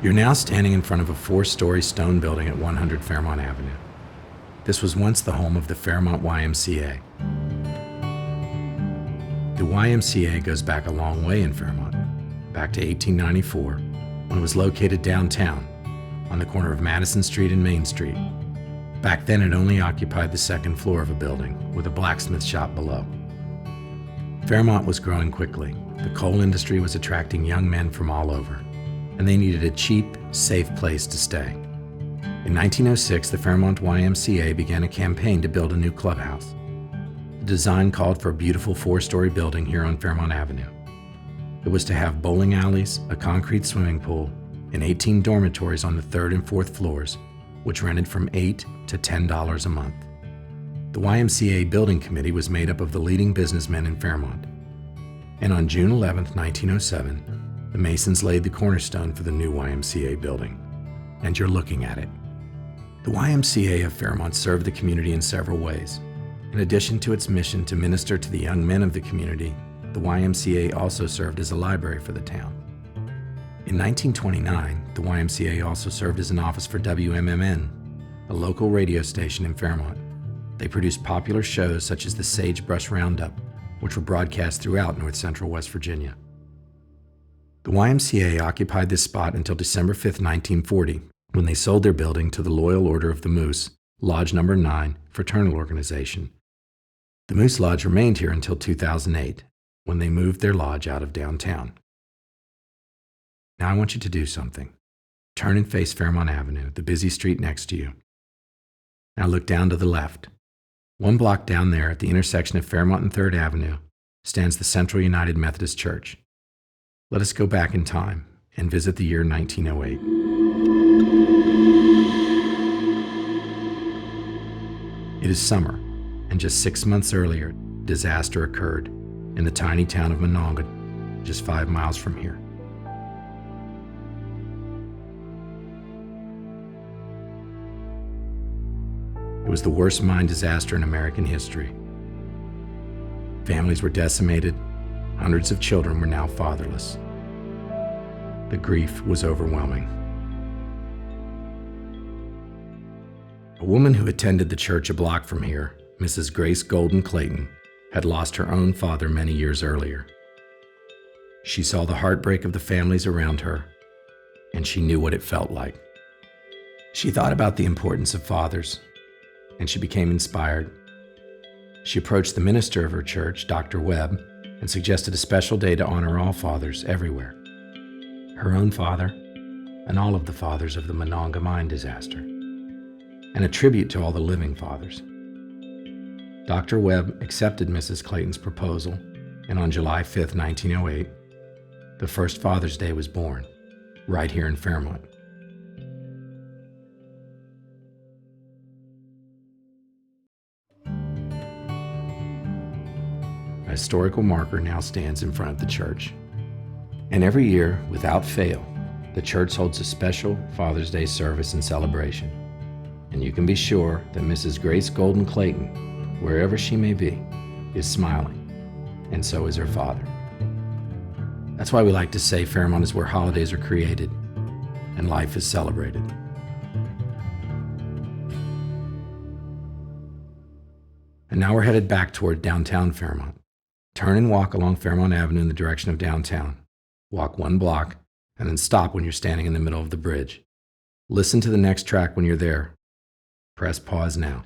You're now standing in front of a 4-story stone building at 100 Fairmont Avenue. This was once the home of the Fairmont YMCA. The YMCA goes back a long way in Fairmont, back to 1894, when it was located downtown, on the corner of Madison Street and Main Street. Back then, it only occupied the second floor of a building, with a blacksmith shop below. Fairmont was growing quickly. The coal industry was attracting young men from all over, and they needed a cheap, safe place to stay. In 1906, the Fairmont YMCA began a campaign to build a new clubhouse. The design called for a beautiful 4-story building here on Fairmont Avenue. It was to have bowling alleys, a concrete swimming pool, and 18 dormitories on the 3rd and 4th floors, which rented from $8 to $10 a month. The YMCA building committee was made up of the leading businessmen in Fairmont. And on June 11, 1907, the Masons laid the cornerstone for the new YMCA building. And you're looking at it. The YMCA of Fairmont served the community in several ways. In addition to its mission to minister to the young men of the community, the YMCA also served as a library for the town. In 1929, the YMCA also served as an office for WMMN, a local radio station in Fairmont. They produced popular shows such as the Sagebrush Roundup, which were broadcast throughout north central West Virginia. The YMCA occupied this spot until December 5, 1940, when they sold their building to the Loyal Order of the Moose, Lodge No. 9, fraternal organization. The Moose Lodge remained here until 2008, when they moved their lodge out of downtown. Now I want you to do something. Turn and face Fairmont Avenue, the busy street next to you. Now look down to the left. 1 block down there at the intersection of Fairmont and 3rd Avenue stands the Central United Methodist Church. Let us go back in time and visit the year 1908. It is summer, and just 6 months earlier, disaster occurred in the tiny town of Monongah, just 5 miles from here. It was the worst mine disaster in American history. Families were decimated. Hundreds of children were now fatherless. The grief was overwhelming. A woman who attended the church a block from here, Mrs. Grace Golden Clayton, had lost her own father many years earlier. She saw the heartbreak of the families around her, and she knew what it felt like. She thought about the importance of fathers, and she became inspired. She approached the minister of her church, Dr. Webb, and suggested a special day to honor all fathers everywhere. Her own father, and all of the fathers of the Monongah mine disaster, and a tribute to all the living fathers. Dr. Webb accepted Mrs. Clayton's proposal, and on July 5, 1908, the first Father's Day was born, right here in Fairmont. A historical marker now stands in front of the church. And every year, without fail, the church holds a special Father's Day service and celebration. And you can be sure that Mrs. Grace Golden Clayton, wherever she may be, is smiling, and so is her father. That's why we like to say Fairmont is where holidays are created and life is celebrated. And now we're headed back toward downtown Fairmont. Turn and walk along Fairmont Avenue in the direction of downtown. Walk 1 block, and then stop when you're standing in the middle of the bridge. Listen to the next track when you're there. Press pause now.